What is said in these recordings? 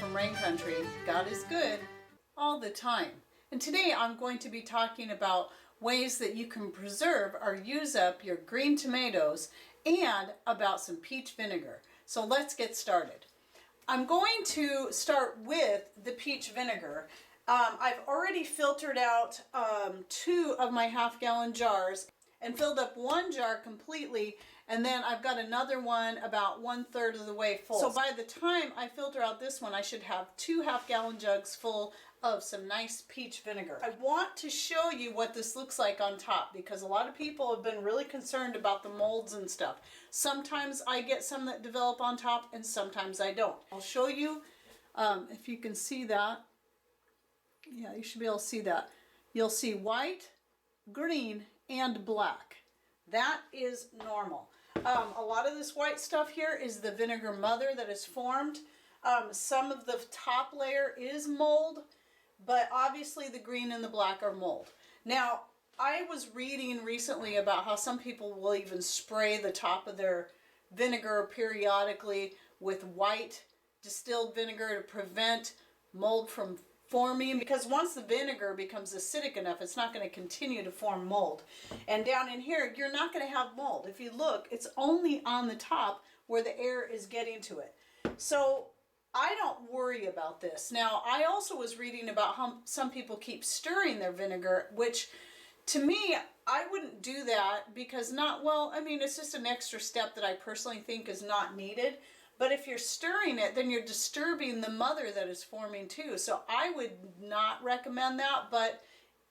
from Rain Country. God is good all the time. And today I'm going to be talking about ways that you can preserve or use up your green tomatoes and about some peach vinegar. So let's get started. I'm going to start with the peach vinegar. I've already filtered out 2 of my half-gallon jars and filled up 1 jar completely, and then I've got another one about 1/3 of the way full. So by the time I filter out this one, I should have 2 half-gallon jugs full of some nice peach vinegar. I want to show you what this looks like on top because a lot of people have been really concerned about the molds and stuff. Sometimes I get some that develop on top and sometimes I don't. I'll show you if you can see that. Yeah, you should be able to see that. You'll see white, green, and black. That is normal. A lot of this white stuff here is the vinegar mother that is formed. Some of the top layer is mold, but obviously the green and the black are mold. Now, I was reading recently about how some people will even spray the top of their vinegar periodically with white distilled vinegar to prevent mold from forming, because once the vinegar becomes acidic enough, it's not going to continue to form mold. And down in here, you're not going to have mold. If you look, it's only on the top where the air is getting to it. So I don't worry about this. Now, I also was reading about how some people keep stirring their vinegar, which to me, I wouldn't do that because it's just an extra step that I personally think is not needed. But if you're stirring it, then you're disturbing the mother that is forming too. So I would not recommend that, but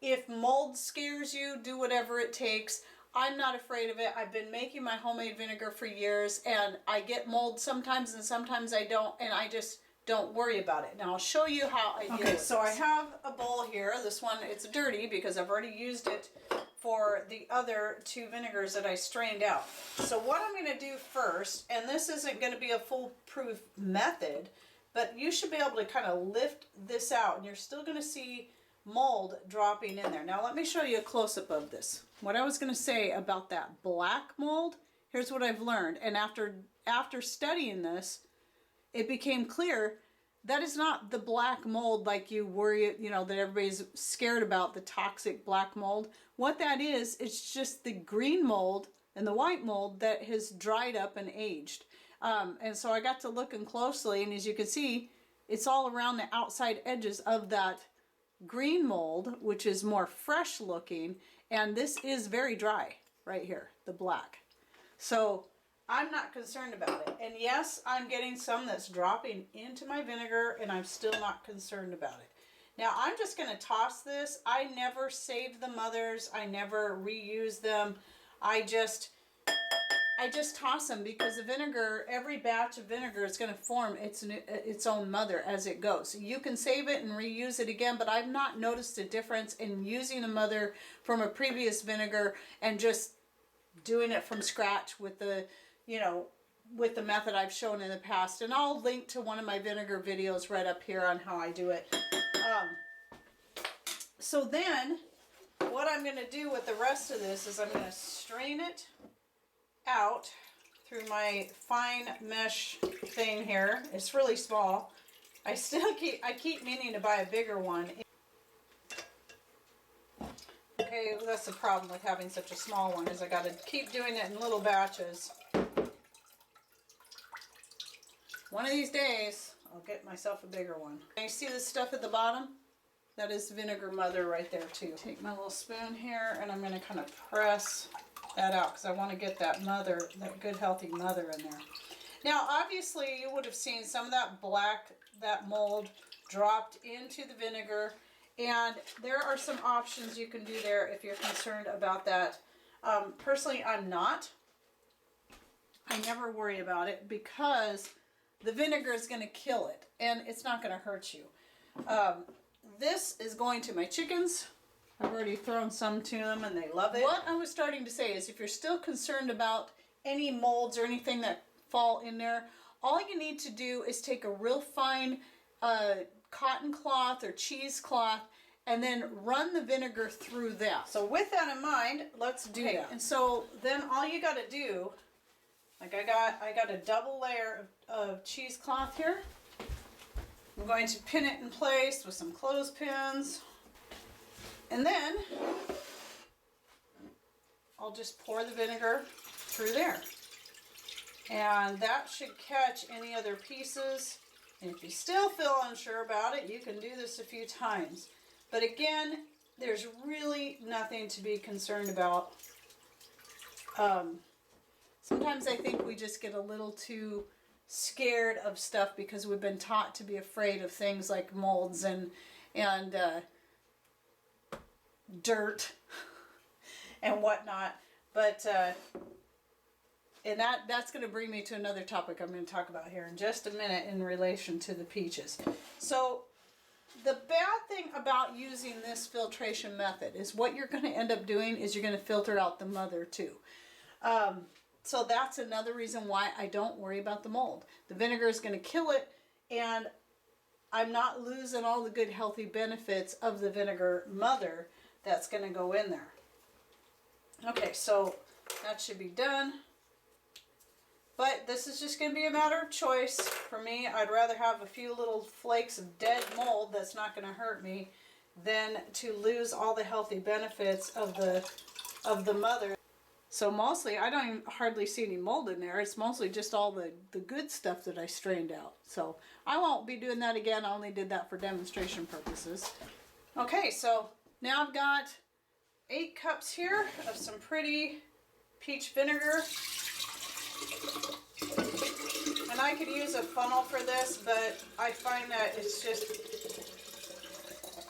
if mold scares you, do whatever it takes. I'm not afraid of it. I've been making my homemade vinegar for years and I get mold sometimes and sometimes I don't, and I just don't worry about it. Now I'll show you how I deal with this. So I have a bowl here. This one, it's dirty because I've already used it for the other 2 vinegars that I strained out. So what I'm going to do first, and this isn't going to be a foolproof method, but you should be able to kind of lift this out and you're still going to see mold dropping in there. Now let me show you a close-up of this. What I was going to say about that black mold, here's what I've learned. And after studying this, it became clear that is not the black mold like you worry, that everybody's scared about, the toxic black mold. What that is, it's just the green mold and the white mold that has dried up and aged. And so I got to looking closely, and as you can see, it's all around the outside edges of that green mold, which is more fresh looking, and this is very dry right here, the black. So I'm not concerned about it. And yes, I'm getting some that's dropping into my vinegar and I'm still not concerned about it. Now I'm just going to toss this. I never saved the mothers. I never reuse them. I just toss them because the vinegar, every batch of vinegar is going to form its own mother as it goes. You can save it and reuse it again, but I've not noticed a difference in using a mother from a previous vinegar and just doing it from scratch with the with the method I've shown in the past. And I'll link to one of my vinegar videos right up here on how I do it. So then what I'm going to do with the rest of this is I'm going to strain it out through my fine mesh thing here. It's really small. I keep meaning to buy a bigger one. Okay, that's the problem with having such a small one, is I got to keep doing it in little batches. One of these days, I'll get myself a bigger one. And you see this stuff at the bottom? That is vinegar mother right there too. Take my little spoon here and I'm going to kind of press that out because I want to get that mother, that good healthy mother in there. Now obviously you would have seen some of that black, that mold dropped into the vinegar, and there are some options you can do there if you're concerned about that. Personally, I'm not. I never worry about it because the vinegar is going to kill it and it's not going to hurt you. This is going to my chickens. I've already thrown some to them and they love it. What I was starting to say is if you're still concerned about any molds or anything that fall in there, all you need to do is take a real fine cotton cloth or cheesecloth and then run the vinegar through that. So with that in mind, let's do that. And so then all you got to do, like I got a double layer of cheesecloth here. I'm going to pin it in place with some clothespins. And then I'll just pour the vinegar through there. And that should catch any other pieces. And if you still feel unsure about it, you can do this a few times. But again, there's really nothing to be concerned about. Sometimes I think we just get a little too scared of stuff because we've been taught to be afraid of things like molds and dirt and whatnot. But and that's going to bring me to another topic I'm going to talk about here in just a minute in relation to the peaches. So the bad thing about using this filtration method is what you're going to end up doing is you're going to filter out the mother too. So that's another reason why I don't worry about the mold. The vinegar is going to kill it, and I'm not losing all the good healthy benefits of the vinegar mother that's going to go in there. Okay, so that should be done. But this is just going to be a matter of choice. For me, I'd rather have a few little flakes of dead mold that's not going to hurt me than to lose all the healthy benefits of the mother. So mostly, I don't even hardly see any mold in there. It's mostly just all the good stuff that I strained out. So I won't be doing that again. I only did that for demonstration purposes. Okay, so now I've got 8 cups here of some pretty peach vinegar. And I could use a funnel for this, but I find that it's just,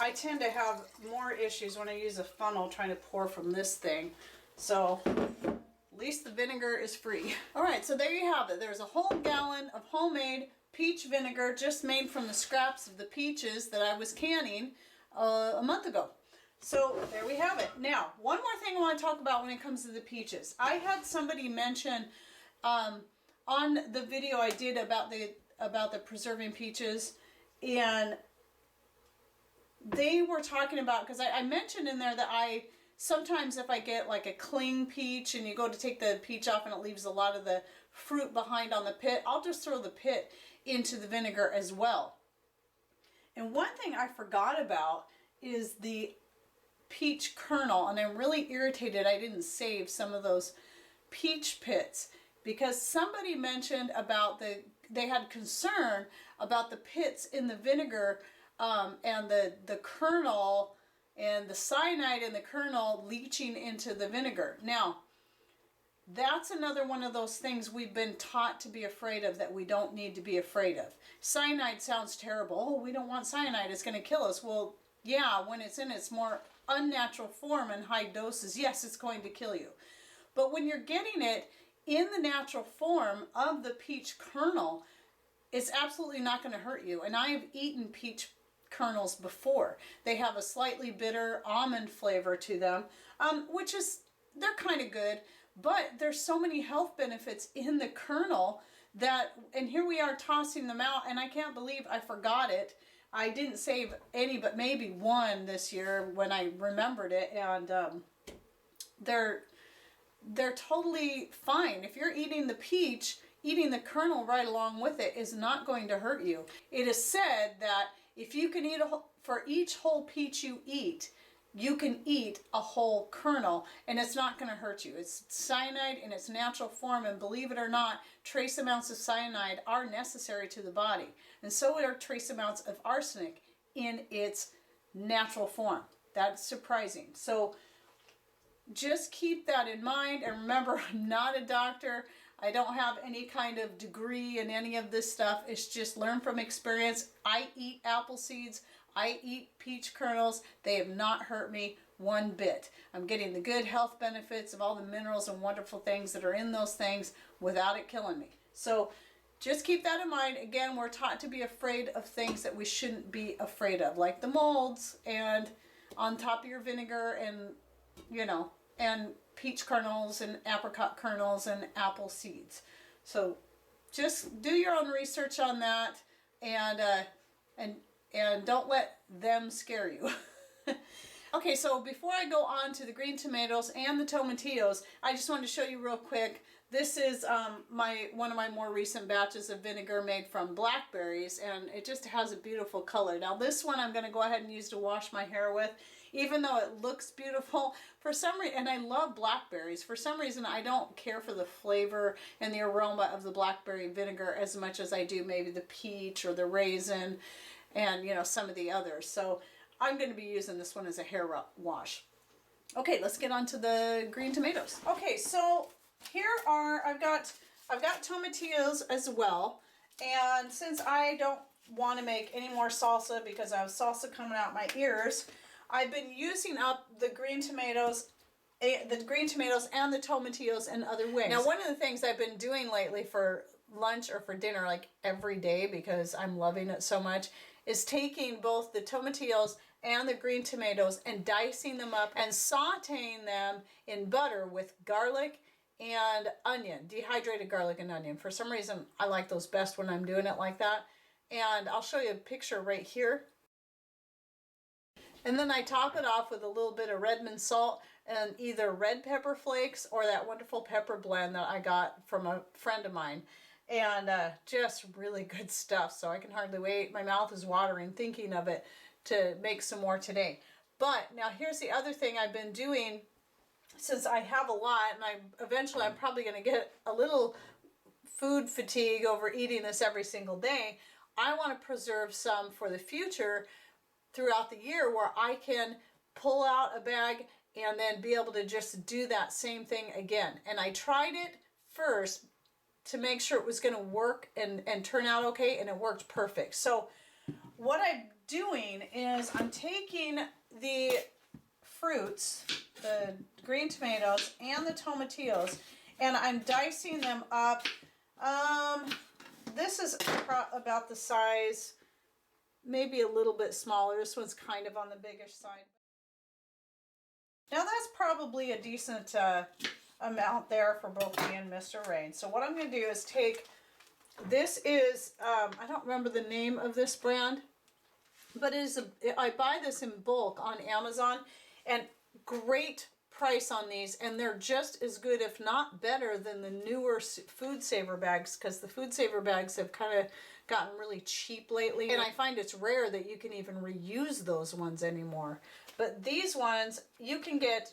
I tend to have more issues when I use a funnel trying to pour from this thing. So at least the vinegar is free. All right, so there you have it. There's a whole gallon of homemade peach vinegar just made from the scraps of the peaches that I was canning a month ago. So there we have it. Now, one more thing I want to talk about when it comes to the peaches. I had somebody mention on the video I did about the preserving peaches, and they were talking about, because I mentioned in there that sometimes if I get like a cling peach and you go to take the peach off and it leaves a lot of the fruit behind on the pit, I'll just throw the pit into the vinegar as well. And one thing I forgot about is the peach kernel, and I'm really irritated I didn't save some of those peach pits, because somebody mentioned about they had concern about the pits in the vinegar and the kernel and the cyanide in the kernel leaching into the vinegar. Now, that's another one of those things we've been taught to be afraid of that we don't need to be afraid of. Cyanide sounds terrible. Oh, we don't want cyanide, it's going to kill us. Well, yeah, when it's in its more unnatural form in high doses, yes, it's going to kill you. But when you're getting it in the natural form of the peach kernel, it's absolutely not going to hurt you. And I have eaten peach kernels before. They have a slightly bitter almond flavor to them, they're kind of good, but there's so many health benefits in the kernel that, and here we are tossing them out, and I can't believe I forgot it. I didn't save any, but maybe one this year when I remembered it, and they're totally fine. If you're eating the peach, eating the kernel right along with it is not going to hurt you. It is said that if you can eat for each whole peach you eat, you can eat a whole kernel, and it's not going to hurt you. It's cyanide in its natural form, and believe it or not, trace amounts of cyanide are necessary to the body, and so are trace amounts of arsenic in its natural form. That's surprising. So just keep that in mind, and remember, I'm not a doctor. I don't have any kind of degree in any of this stuff. It's just learn from experience. I eat apple seeds. I eat peach kernels. They have not hurt me one bit. I'm getting the good health benefits of all the minerals and wonderful things that are in those things without it killing me. So just keep that in mind. Again, we're taught to be afraid of things that we shouldn't be afraid of, like the molds and on top of your vinegar and, and peach kernels and apricot kernels and apple seeds. So just do your own research on that, and don't let them scare you. Okay, so before I go on to the green tomatoes and the tomatillos, I just wanted to show you real quick. This is one of my more recent batches of vinegar made from blackberries, and it just has a beautiful color. Now this one I'm going to go ahead and use to wash my hair with, even though it looks beautiful. For some reason, and I love blackberries, for some reason I don't care for the flavor and the aroma of the blackberry vinegar as much as I do maybe the peach or the raisin and, you know, some of the others. So I'm going to be using this one as a hair wash. Okay, let's get on to the green tomatoes. Okay, so here are, I've got tomatillos as well. And since I don't want to make any more salsa because I have salsa coming out my ears, I've been using up the green tomatoes and the tomatillos in other ways. Now, one of the things I've been doing lately for lunch or for dinner, like every day because I'm loving it so much, is taking both the tomatillos and the green tomatoes and dicing them up and sauteing them in butter with garlic and onion, dehydrated garlic and onion. For some reason, I like those best when I'm doing it like that. And I'll show you a picture right here. And then I top it off with a little bit of Redmond salt and either red pepper flakes or that wonderful pepper blend that I got from a friend of mine. And just really good stuff. So I can hardly wait. My mouth is watering thinking of it to make some more today. But now here's the other thing I've been doing, since I have a lot, and eventually I'm probably going to get a little food fatigue over eating this every single day. I want to preserve some for the future throughout the year where I can pull out a bag and then be able to just do that same thing again. And I tried it first to make sure it was going to work and turn out okay, and it worked perfect. So what I'm doing is I'm taking the fruits, the green tomatoes and the tomatillos, and I'm dicing them up. This is about the size, maybe a little bit smaller. This one's kind of on the biggish side. Now that's probably a decent amount there for both me and Mr. Rain. So what I'm going to do is take, this is, I don't remember the name of this brand, but it is I buy this in bulk on Amazon, and great price on these, and they're just as good, if not better, than the newer Food Saver bags, because the Food Saver bags have kind of gotten really cheap lately, and I find it's rare that you can even reuse those ones anymore. But these ones, you can get,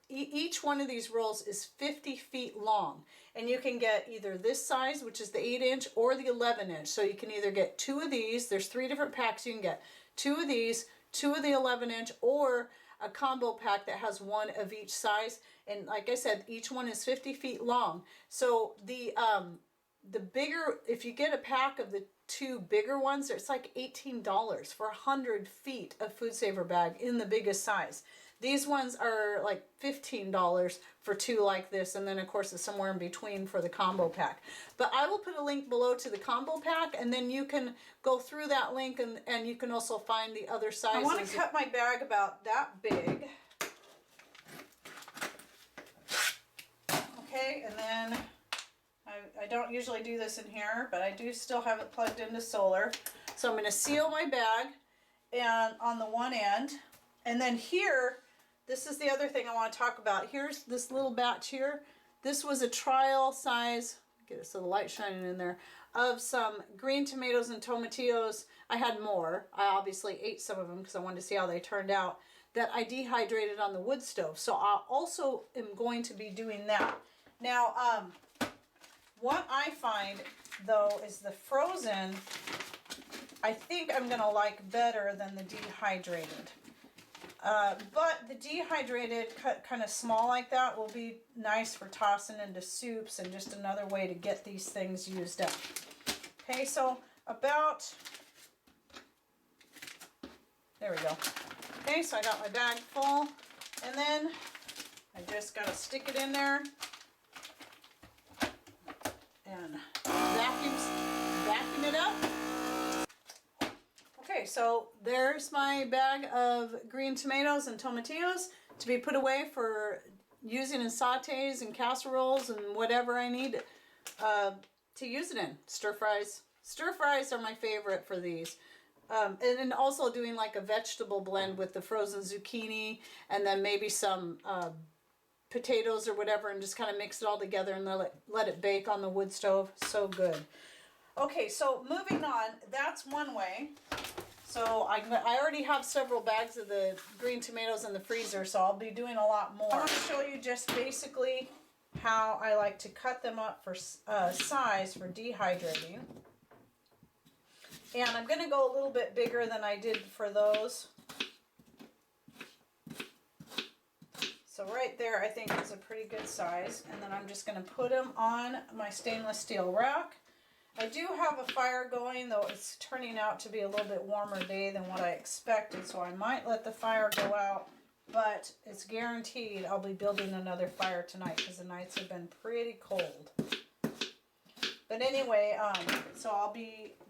each one of these rolls is 50 feet long, and you can get either this size, which is the 8-inch, or the 11-inch. So you can either get 2 of these. There's 3 different packs. You can get 2 of these, 2 of the 11-inch, or a combo pack that has 1 of each size. And like I said, each one is 50 feet long. So the bigger, if you get a pack of the 2 bigger ones, it's like $18 for 100 feet of Food Saver bag in the biggest size. These ones are like $15 for 2 like this, and then of course it's somewhere in between for the combo pack. But I will put a link below to the combo pack, and then you can go through that link, and you can also find the other sizes. I want to cut my bag about that big. Okay, and then I don't usually do this in here, but I do still have it plugged into solar. So I'm going to seal my bag and on the one end, and then here, this is the other thing I want to talk about. Here's this little batch here. This was a trial size, get it so the light's shining in there, of some green tomatoes and tomatillos. I had more. I obviously ate some of them because I wanted to see how they turned out, that I dehydrated on the wood stove. So I also am going to be doing that. Now, what I find, though, is the frozen, I think I'm going to like better than the dehydrated. But the dehydrated, cut kind of small like that, will be nice for tossing into soups and just another way to get these things used up. Okay, so about, there we go. Okay, so I got my bag full, and then I just got to stick it in there and vacuum it up. Okay, so there's my bag of green tomatoes and tomatillos to be put away for using in sautés and casseroles and whatever I need to use it in. Stir fries. Stir fries are my favorite for these. And then also doing like a vegetable blend with the frozen zucchini and then maybe some potatoes or whatever, and just kind of mix it all together and let it bake on the wood stove. So good. Okay, so moving on, that's one way. So I already have several bags of the green tomatoes in the freezer, so I'll be doing a lot more. I want to show you just basically how I like to cut them up for size for dehydrating. And I'm going to go a little bit bigger than I did for those. So right there I think is a pretty good size. And then I'm just going to put them on my stainless steel rack. I do have a fire going, though it's turning out to be a little bit warmer day than what I expected, so I might let the fire go out, but it's guaranteed I'll be building another fire tonight because the nights have been pretty cold. But anyway, so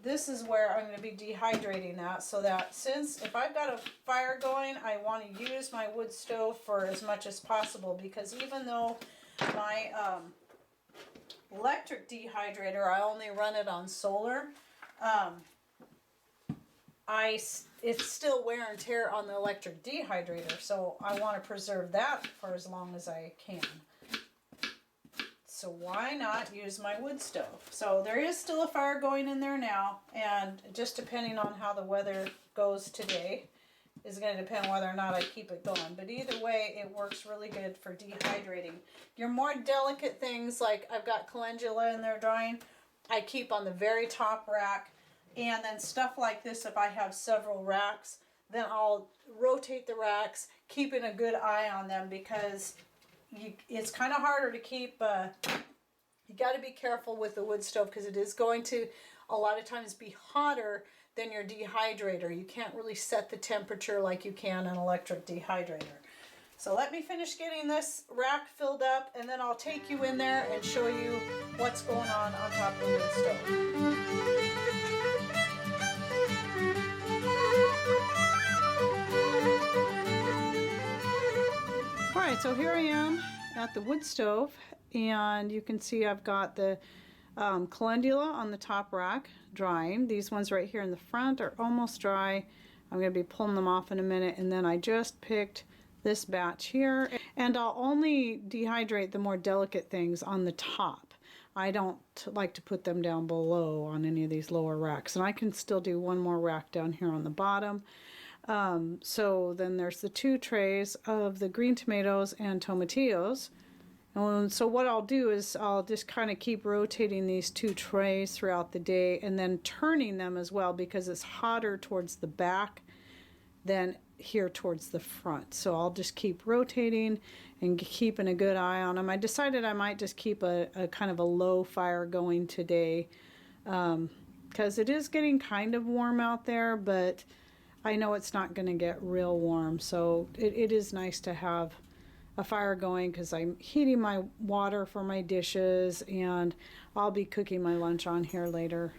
this is where I'm going to be dehydrating that, so that since if I've got a fire going, I want to use my wood stove for as much as possible, because even though my electric dehydrator, I only run it on solar, it's still wear and tear on the electric dehydrator, so I want to preserve that for as long as I can. So why not use my wood stove? So there is still a fire going in there now, and just depending on how the weather goes today is going to depend whether or not I keep it going. But either way, it works really good for dehydrating. Your more delicate things, like I've got calendula in there drying, I keep on the very top rack. And then stuff like this, if I have several racks, then I'll rotate the racks, keeping a good eye on them, because it's kind of harder to keep. You got to be careful with the wood stove, because it is going to a lot of times be hotter than your dehydrator. You can't really set the temperature like you can an electric dehydrator. So let me finish getting this rack filled up, and then I'll take you in there and show you what's going on top of the wood stove. Alright, so here I am at the wood stove, and you can see I've got the calendula on the top rack drying. These ones right here in the front are almost dry. I'm going to be pulling them off in a minute, and then I just picked this batch here, and I'll only dehydrate the more delicate things on the top. I don't like to put them down below on any of these lower racks, and I can still do one more rack down here on the bottom. So then there's the 2 trays of the green tomatoes and tomatillos. And so what I'll do is I'll just kind of keep rotating these 2 trays throughout the day, and then turning them as well, because it's hotter towards the back than here towards the front. So I'll just keep rotating and keeping a good eye on them. I decided I might just keep a kind of a low fire going today, because it is getting kind of warm out there, but I know it's not going to get real warm. So it is nice to have a fire going, because I'm heating my water for my dishes, and I'll be cooking my lunch on here later.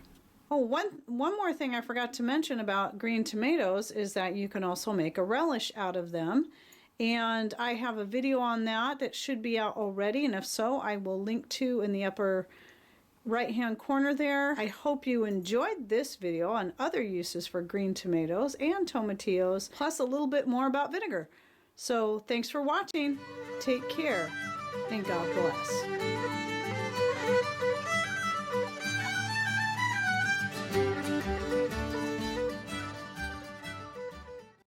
Oh, one more thing I forgot to mention about green tomatoes is that you can also make a relish out of them. And I have a video on that should be out already, and if so, I will link to in the upper right-hand corner there. I hope you enjoyed this video on other uses for green tomatoes and tomatillos, plus a little bit more about vinegar. So thanks for watching. Take care, and God bless.